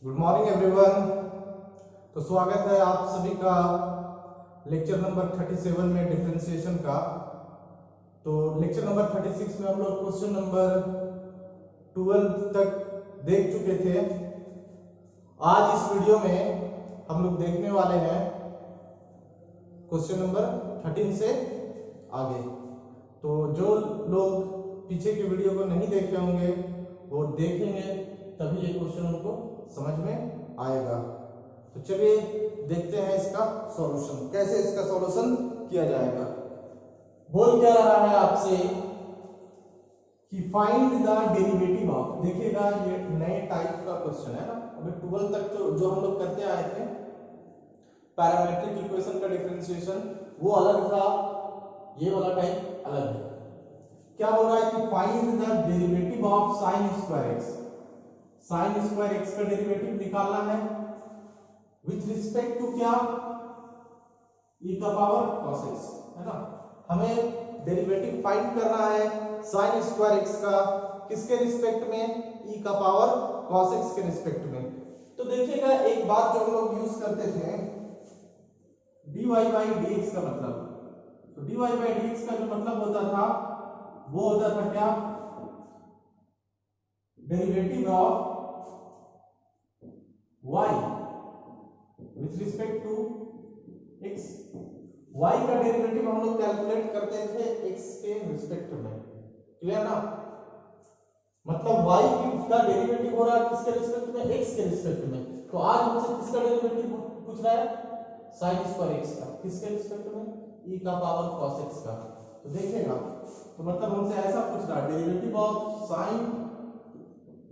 Good morning everyone. तो स्वागत है आप सभी का लेक्चर नंबर 37 में डिफरेंशिएशन का। तो लेक्चर नंबर 36 में हम लोग क्वेश्चन नंबर 12 तक देख चुके थे। आज इस वीडियो में हम लोग देखने वाले हैं क्वेश्चन नंबर 13 से आगे। तो जो लोग पीछे के वीडियो को नहीं देखे होंगे वो देखेंगे, तभी ये क्वेश्चन उनको समझ में आएगा। तो चलिए देखते हैं इसका सॉल्यूशन, कैसे इसका सॉल्यूशन किया जाएगा। बोल क्या रहा है आपसे कि फाइंड द डेरिवेटिव ऑफ, देखिएगा ये नए टाइप का क्वेश्चन है ना। अभी 12 तक जो हम लोग करते आए थे पैरामेट्रिक इक्वेशन का डिफरेंशिएशन वो अलग था, ये वाला टाइप अलग है। क्या बोल रहा है कि find the derivative of sine square x. Sine square x का डेरिवेटिव निकालना है विथ रिस्पेक्ट टू क्या, e का पावर cos x, है ना। हमें डेरिवेटिव फाइंड करना है साइन स्क्वायर एक्स का, किसके रिस्पेक्ट में, e का पावर cos x के रिस्पेक्ट में। तो देखिएगा एक बात जो हम लोग यूज करते थे dy by dx का मतलब, तो dy by dx का जो मतलब होता था वो होता था क्या, derivative of y with respect to x। y का डेरिवेटिव हम लोग कैलकुलेट करते थे x के रिस्पेक्ट में, क्लियर ना। मतलब y का डेरिवेटिव हो रहा है किसके रिस्पेक्ट में, x के रिस्पेक्ट में। तो आज हमसे किसका डेरिवेटिव पूछ रहा है, sin स्क्वायर x का, किसके रिस्पेक्ट में, e का पावर cos x का। तो देखिएगा, तो मतलब हमसे ऐसा पूछ रहा है derivative of sin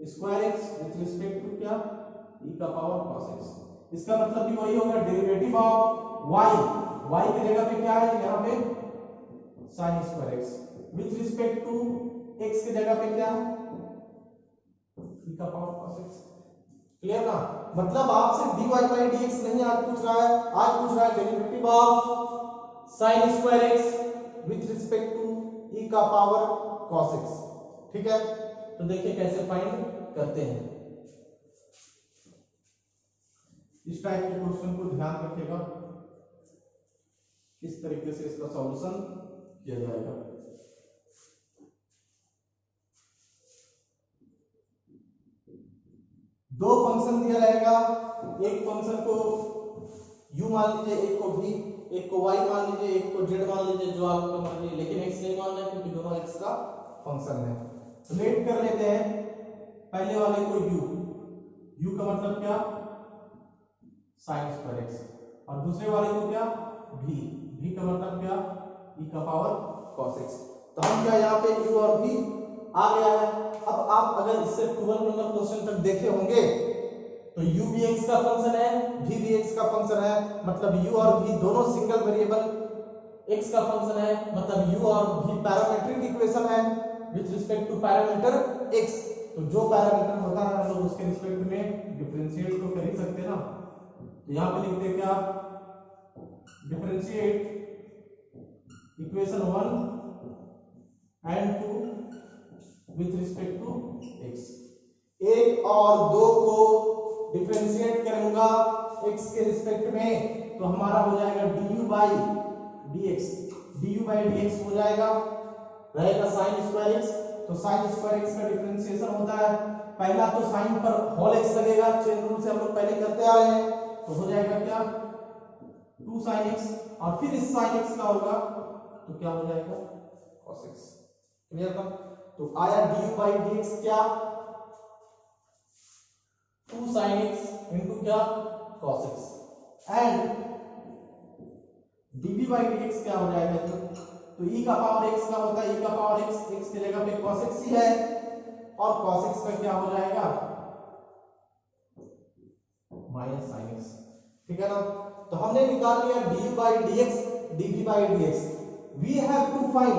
square x with respect to क्या, e का पावर cos x। इसका मतलब भी वही होगा डेरिवेटिव ऑफ y की जगह पे क्या है यहाँ पे sin square x with respect to x की जगह पे क्या, e का पावर cos x। क्लियर ना। मतलब आपसे dy by dx नहीं आज पूछ रहा है, आज पूछ रहा है derivative of sin square x with respect to e का पावर cos x। ठीक है, तो देखिए कैसे फाइंड करते हैं। इस टाइप के क्वेश्चन को ध्यान रखिएगा, किस तरीके से इसका सॉल्यूशन किया जाएगा। दो फंक्शन दिया रहेगा, एक फंक्शन को u मान लीजिए, एक को v, एक को y मान लीजिए, एक को z मान लीजिए, जो आपको मान लीजिए, लेकिन x नहीं मानना है क्योंकि दोनों x का फंक्शन है। तो लेट कर लेते हैं पहले वाले को u का मतलब क्या, sin स्क्वायर x, और दूसरे वाले को क्या, v का मतलब क्या, e का पावर cos x। तो हम क्या यहाँ पे u और v आ गया है। अब आप अगर इससे 12 नंबर क्वेश्चन तक देखे होंगे तो u भी x का फंक्शन है, v भी x का फंक्शन है, मतलब u और v दोनों सिंगल वेरिएबल x का फंक्शन है, मतलब u और v पैरामीट्रिक इक्वेशन है with respect to parameter x। तो जो पैरामीटर होता है हम लोग उसके रिस्पेक्ट में डिफरेंशिएट तो कर ही सकते हैं ना। तो यहां पे लिखते हैं क्या, differentiate equation 1 and 2 with respect to x। एक और दो को डिफरेंशिएट करूंगा x के रिस्पेक्ट में, तो हमारा हो जाएगा du by dx हो जाएगा, रहेगा sin स्क्वायर x। तो sin स्क्वायर x का डिफरेंशिएशन होता है, पहला तो sin पर होल x लगेगा, चेन रूल से हम लोग पहले करते आ रहे हैं। तो हो जाएगा क्या 2 sin x, और फिर इस sin x का होगा तो क्या हो जाएगा cos x। क्लियर था। तो आया du by dx क्या, 2 sin x into क्या cos x, and dv by dx क्या हो जाएगा, तो e का पावर x का होता है, e का पावर x की जगह पे cos x ही है, और cos x का क्या हो जाएगा माइनस sin x। ठीक है ना। तो हमने निकाल लिया du by dx dv by dx। we have to find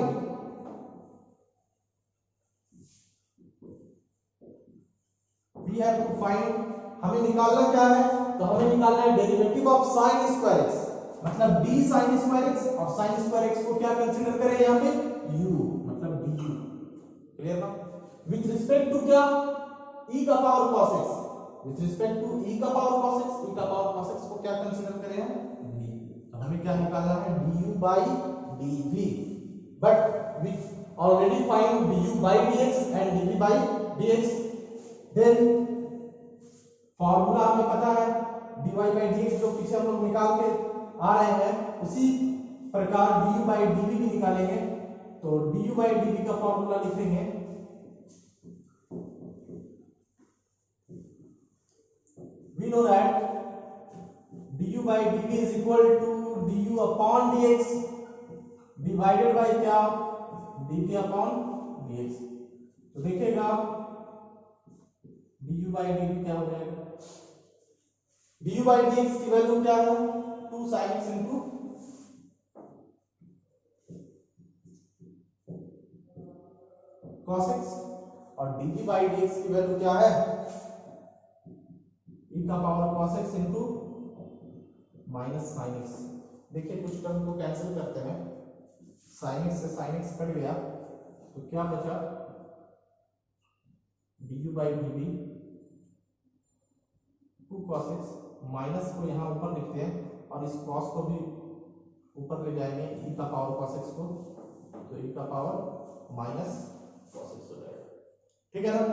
हमें निकालना क्या है, तो हमें निकालना है derivative of sin square x, मतलब d sin स्क्वायर x, और sin स्क्वायर x को क्या कंसीडर करें यहाँ पे u, मतलब du। क्लियर ना। विथ रिस्पेक्ट टू क्या, e का power cos x, with respect to e का पावर cos x, e का पावर cos x को क्या कंसीडर करें हम v, तो हमें क्या निकालना है du by dv, but we already find du by dx and dv by dx, then formula हमें पता है dy by dx जो पीछे हम लोग निकाल के आ रहे हैं, उसी प्रकार du by dv भी निकालेंगे, तो du by dv का फॉर्मूला लिखेंगे we know that du by dv is equal to du upon dx divided by क्या dv upon dx, तो देखिएगा du by dv क्या हो जाएगा, du by dx की वैल्यू क्या है 2 sin x into cos x, और dv by dx की वैल्यू क्या है e का power cos x into minus sin x। देखिए कुछ टर्म को कैंसिल करते हैं, sin x से sin x कट गया तो क्या बचा du by dv 2 cos x, minus को यहाँ ऊपर लिखते हैं और इस cos को भी ऊपर ले जाएंगे e का पावर cos x को, तो e का पावर माइनस cos x हो जाएगा, ठीक है ना।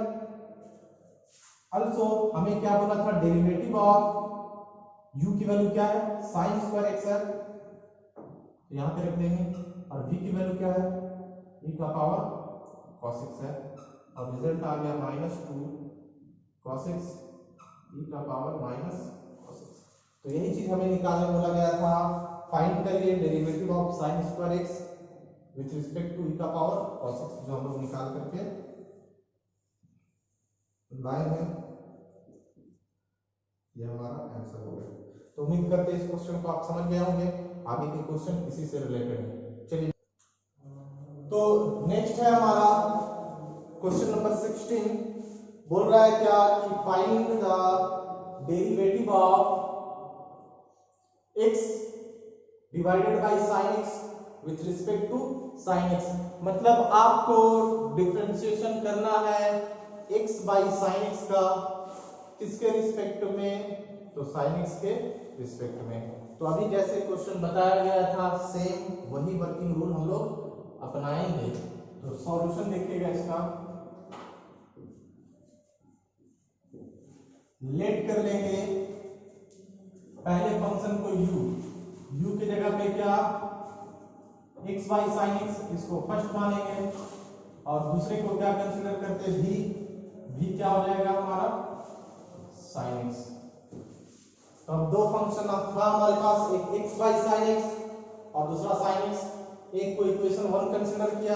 also हमें क्या बोला था, डेरिवेटिव ऑफ u की वैल्यू क्या है sin स्क्वायर x है, तो यहाँ पे रख देंगे, और v की वैल्यू क्या है e का पावर cos x है, और रिजल्ट आ गया -2 cos x e का पावर माइनस cos x। तो यही चीज हमें निकालने बोला गया था, फाइंड करिए derivative of sin square x with respect to e का पावर cos x, जो हम लोग निकाल करके लाए हैं, ये हमारा आंसर हो गया। तो उम्मीद करते हैं इस क्वेश्चन को आप समझ गए होंगे, आगे के क्वेश्चन इसी से रिलेटेड है। चलिए तो नेक्स्ट है हमारा क्वेश्चन नंबर 16, बोल रहा है क्या कि find the derivative of x divided by sin x with respect to sin x, मतलब आपको डिफरेंशिएशन करना है x बाय sin x का, किसके रिस्पेक्ट में, तो sin x के रिस्पेक्ट में। तो अभी जैसे क्वेश्चन बताया गया था सेम वही वर्किंग रूल हम लोग अपनाएंगे। तो सॉल्यूशन देखिएगा इसका, लेट कर लेंगे पहले फंक्शन को u की जगह पे क्या x बाई sin x, इसको फर्स्ट मानेंगे, और दूसरे को क्या कंसीडर करते हैं v क्या हो जाएगा हमारा sin x। तो अब दो फंक्शन था हमारे पास, एक x बाई sin x और दूसरा sin x, एक को इक्वेशन 1 कंसीडर किया,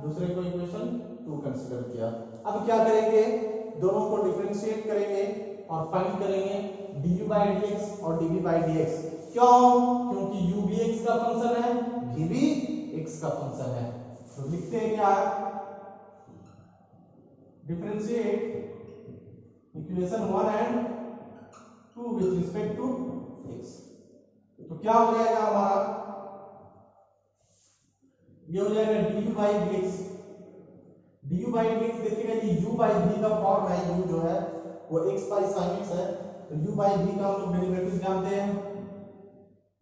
दूसरे को इक्वेशन 2 कंसीडर किया। अब क्या करेंगे, दोनों को डिफरेंशिएट करेंगे और फाइंड करेंगे du by dx और dv by dx। क्यों? क्योंकि u भी x का फंक्शन है, v भी x का फंक्शन है। तो लिखते हैं क्या, differentiate equation 1 and 2 with respect to x। तो क्या हो जाएगा हमारा, ये हो जाएगा du by dx। du by dx देखिएगा ये u by v का फॉर्म है, u जो है वो x by sin x है, तो u by v का हम लोग डेरिवेटिव जानते हैं,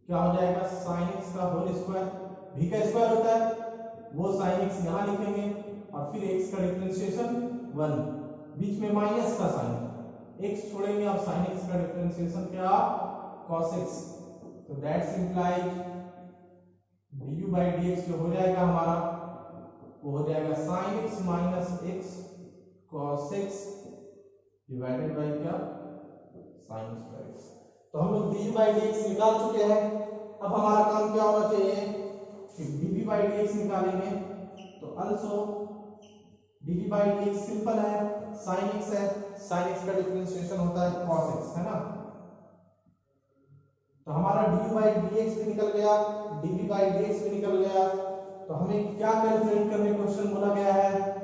क्या हो जाएगा sin x का होल स्क्वायर, v का स्क्वायर होता है, वो sin x यहाँ लिखेंगे, और फिर x का डिफरेंशिएशन 1, बीच में माइनस का साइन, x छोड़ेंगे और sin x का डिफरेंशिएशन क्या cos x। तो that's implies du by dx जो हो जाएगा हमारा, वो हो जाएगा sin x minus x cos x divided bye क्या sin स्क्वायर x। तो हम लोग du by dx निकाल चुके हैं, अब हमारा काम क्या होना चाहिए कि dv by dx निकालेंगे। तो also dv by dx simple है, sin x है, sin x का डिफरेंशिएशन होता है cos x, है ना। तो हमारा du by dx भी निकल गया, dv by dx भी निकल गया। तो हमें क्या कैलकुलेट करने क्वेश्चन बोला गया है,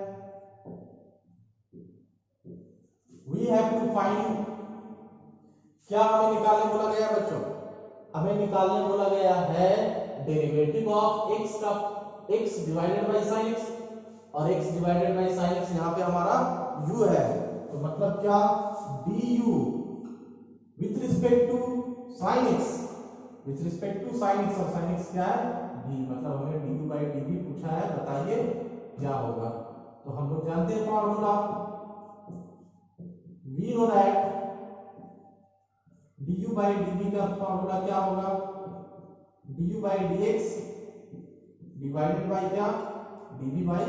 we have to find, क्या हमें निकालने बोला गया बच्चों, हमें निकालने बोला गया है डेरिवेटिव ऑफ x का, x divided by sin x, और x divided by sin x यहाँ पे हमारा u है। तो मतलब क्या du with respect to sine X, with respect to sine X, और साइन एक्स क्या है v, मतलब हमें du बाई dv पूछा है, बताइए क्या होगा। तो हम लोग जानते हैं formula, we know that du by dv का फॉर्मूला क्या होगा, du by dx divided by क्या, dv बाई,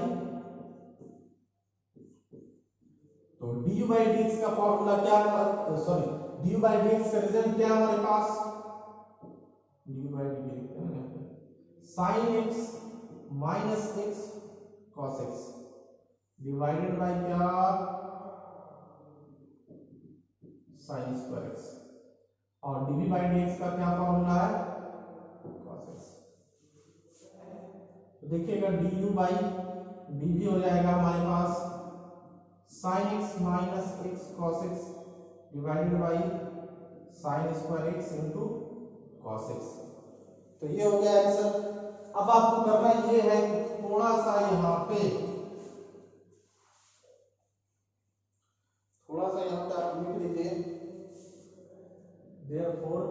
तो du बाई dx का फॉर्मूला क्या है, सॉरी du बाई dx का रिजल्ट क्या है हमारे पास, du बाई dv लिखते हैं ना, sin x minus x cos x divided by क्या, sin स्क्वायर x, और dv बाई dx का क्या फॉर्मूला है, cos x। तो देखिएगा du बाई dv हो जाएगा हमारे पास sin x minus x cos x divided by sin square x into cos x। तो ये हो गया आंसर। अब आपको करना ये है कि थोड़ा सा यहाँ पे आप लिख लीजिए, therefore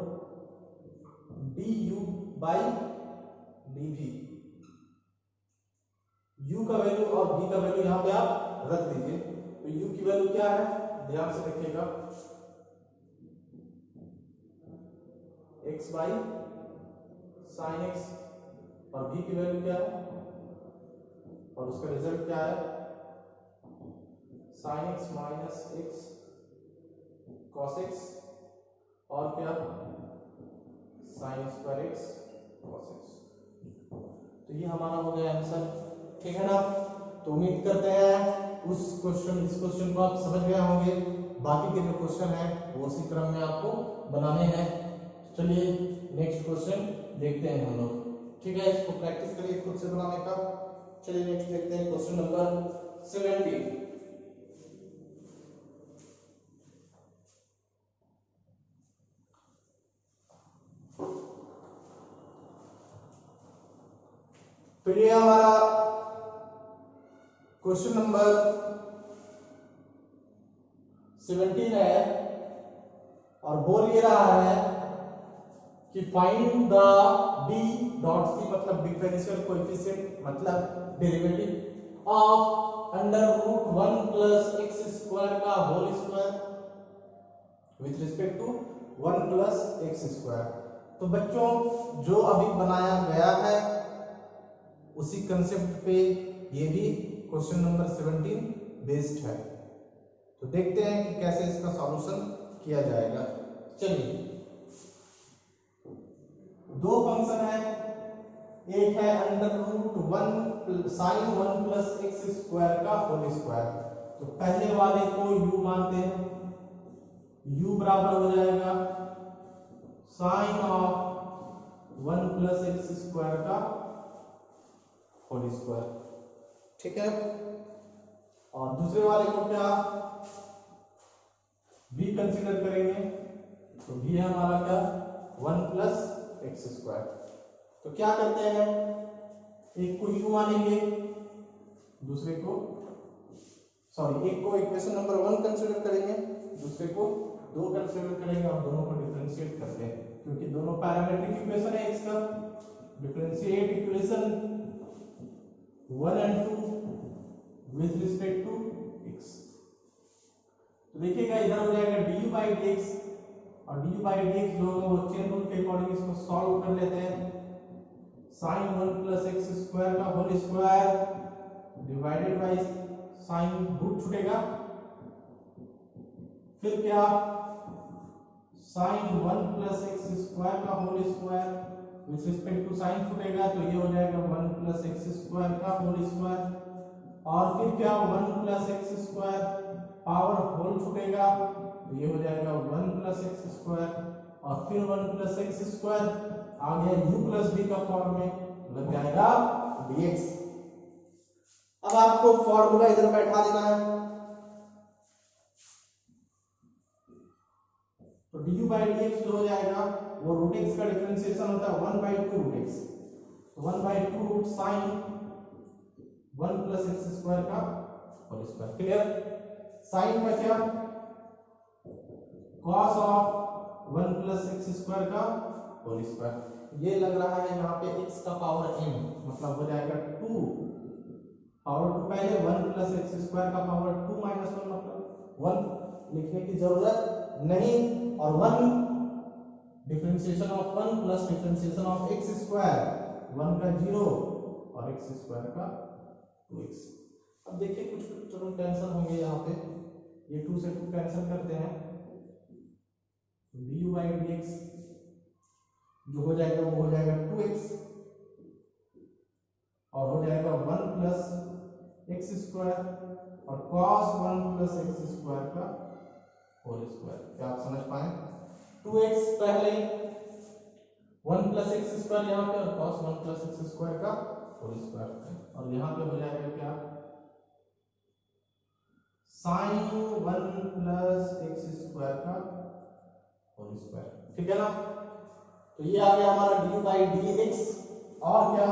du by dv, u का वैल्यू और v का वैल्यू यहाँ पे आप रख दीजिए। तो u की वैल्यू क्या है, ध्यान से देखिएगा, x बाई साइन x, और v की वैल्यू क्या है, और उसका रिजल्ट क्या है, sine x minus x cos x, और क्या sine square x cos x। तो ये हमारा हो गया आंसर, ठीक है ना। तो उम्मीद करते हैं इस क्वेश्चन को आप समझ गए होंगे। बाकी के जो क्वेश्चन है वो उसी क्रम में आपको बनाने हैं। चलिए नेक्स्ट क्वेश्चन देखते हैं हम लोग, ठीक है। इसको प्रैक्टिस करिए खुद से बनाने का। चलिए नेक्स्ट देखते हैं क्वेश्चन नंबर 17। तो ये हमारा क्वेश्चन नंबर 17 है, और बोल ये रहा है कि find the d dot c, मतलब डिफरेंशियल कोएफिशिएंट, मतलब derivative of under root 1 plus X square का whole square with respect to 1 plus X square. तो बच्चों जो अभी बनाया गया है उसी कंसेप्ट पे ये भी क्वेश्चन नंबर 17 बेस्ड है। तो देखते हैं कि कैसे इसका सॉल्यूशन किया जाएगा। चलिए, दो फंक्शन है, एक है under root 1 sine 1 plus X square का होल स्क्वायर। तो पहले वाले को u मानते हैं, u बराबर हो जाएगा sine of 1 plus X square का होल स्क्वायर, ठीक है। और दूसरे वाले को क्या v कंसीडर करेंगे, तो v है हमारा क्या 1 प्लस एक्स स्क्वायर। तो क्या करते हैं, एक को u मानेंगे, दूसरे को एक को इक्वेशन नंबर 1 कंसीडर करेंगे, दूसरे को 2 कंसीडर करेंगे, और दोनों को डिफरेंशिएट करते हैं, क्योंकि दोनों पैरामीट्रिक इक्वेशन है। इसका differentiate equation 1 and 2 with respect to x। तो देखिएगा इधर हो जाएगा du बाई dx, और du बाई dx जो होगा वो चेन रूल के अकॉर्डिंग इसको सॉल्व कर लेते हैं। साइन 1 प्लस एक्स स्क्वायर का whole square divided by sine root छूटेगा, फिर क्या साइन 1 प्लस एक्स स्क्वायर का whole square with respect to sine छूटेगा, तो ये हो जाएगा 1 प्लस एक्स स्क्वायर का होल स्क्वायर, और फिर क्या 1 plus X square power whole छूटेगा, तो ये हो जाएगा 1 प्लस एक्स स्क्वायर, और फिर 1 प्लस एक्स स्क्वायर आ गया u प्लस b का फॉर्म में, लग जाएगा dx। अब आपको फॉर्मूला इधर बैठा देना है, तो du बाई dx जो हो जाएगा वो रूट x का डिफरेंशिएशन होता है 1 बाई 2 रूट x, तो 1 by 2 root sine 1 plus X square का होल स्क्वायर। क्लियर। साइन का क्या cos of 1 plus X square का होल स्क्वायर। ये लग रहा है यहाँ पे x का पावर n, मतलब हो जाएगा 2 पावर 2, पहले 1 प्लस एक्स स्क्वायर का पावर 2 माइनस 1, मतलब 1 लिखने की जरूरत नहीं, और 1 differentiation of 1 plus differentiation of x square, 1 का 0 और एक्स स्क्वायर का 2x। अब देखिए कुछ टर्म कैंसिल होंगे यहाँ पे, ये 2 से 2 कैंसिल करते हैं, du बाई dx जो हो जाएगा वो हो जाएगा 2x, और हो जाएगा 1 प्लस एक्स स्क्वायर और cos 1 प्लस एक्स स्क्वायर का होल स्क्वायर। क्या आप समझ पाए? 2x पहले 1 प्लस एक्स स्क्वायर यहाँ पे, और cos 1 प्लस एक्स स्क्वायर का होल स्क्वायर, और यहाँ पे हो जाएगा क्या, sin 1 प्लस एक्स स्क्वायर का होल स्क्वायर। ठीक है ना? तो ये आ गया हमारा डी बाई डी एक्स, और क्या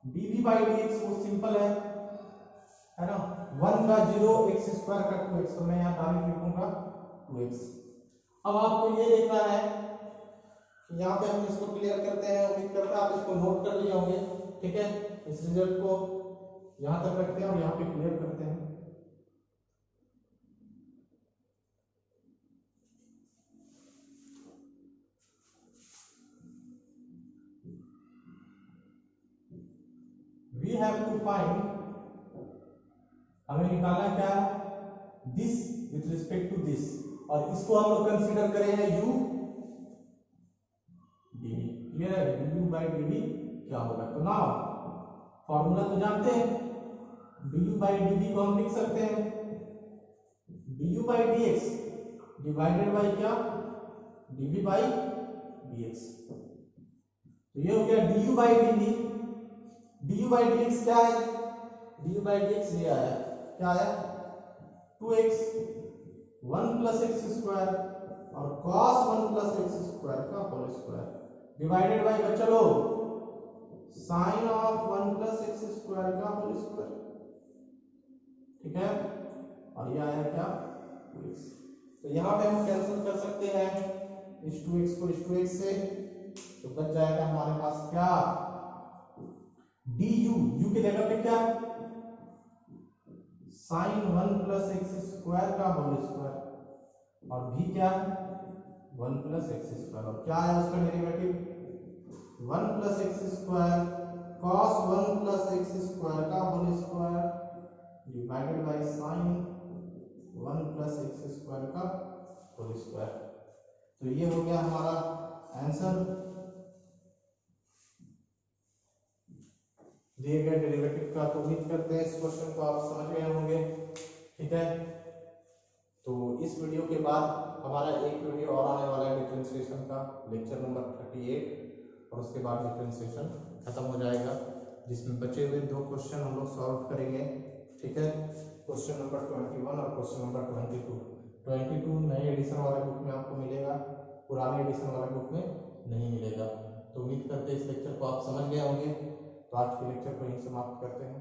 dv बाई dx वो सिंपल है ना, 1 का 0 एक्स स्क्वायर का 2x, तो मैं यहाँ डायरेक्ट लिखूंगा 2x। अब आपको ये देखना है कि यहाँ पे हम इसको क्लियर करते हैं, उम्मीद करते हैं आप इसको नोट कर लिए होंगे। ठीक है, इस रिजल्ट को यहाँ तक रखते हैं और यहाँ पे क्लियर करते हैं। We have to find, हमें निकालना क्या है, this with respect to this, और इसको हम लोग कंसीडर करेंगे u dv। क्लियर है? du बाई dv क्या होगा, तो ना फॉर्मूला तो जानते हैं, du बाई dv को हम लिख सकते हैं du by dx divided by क्या, dv बाई dx। तो ये हो गया du by dv। du by dx क्या है, du बाई dx ये आया, क्या आया, 2x 1 प्लस एक्स स्क्वायर और cos 1 प्लस एक्स स्क्वायर का होल स्क्वायर डिवाइडेड बाई बच्चा लोग sin of 1 plus X square का होल स्क्वायर। ठीक है, और ये आया क्या, 2x। तो यहाँ पे हम कैंसिल कर सकते हैं इस 2x को इस 2x से, तो बच जाएगा हमारे पास क्या, du, u की जगह पे क्या, sin 1 प्लस एक्स स्क्वायर का होल स्क्वायर, और v क्या, 1 प्लस एक्स स्क्वायर, और क्या है उसका derivative 1 plus X square cos 1 plus X square का whole square divided by sin 1 plus X square का होल स्क्वायर। तो ये हो गया हमारा आंसर दिए गए डेरिवेटिव का। तो उम्मीद करते हैं इस क्वेश्चन को आप समझ गए होंगे। ठीक है, तो इस वीडियो के बाद हमारा एक वीडियो और आने वाला है डिफरेंशिएशन का, लेक्चर नंबर 38, और उसके बाद डिफरेंशिएशन खत्म हो जाएगा, जिसमें बचे हुए 2 क्वेश्चन हम लोग सॉल्व करेंगे। ठीक है, क्वेश्चन नंबर 21 और क्वेश्चन नंबर 22 नए एडिशन वाले बुक में आपको मिलेगा, पुराने एडिशन वाले बुक में नहीं मिलेगा। तो उम्मीद करते हैं इस लेक्चर को आप समझ गए होंगे। तो आज के लेक्चर को यहीं समाप्त करते हैं।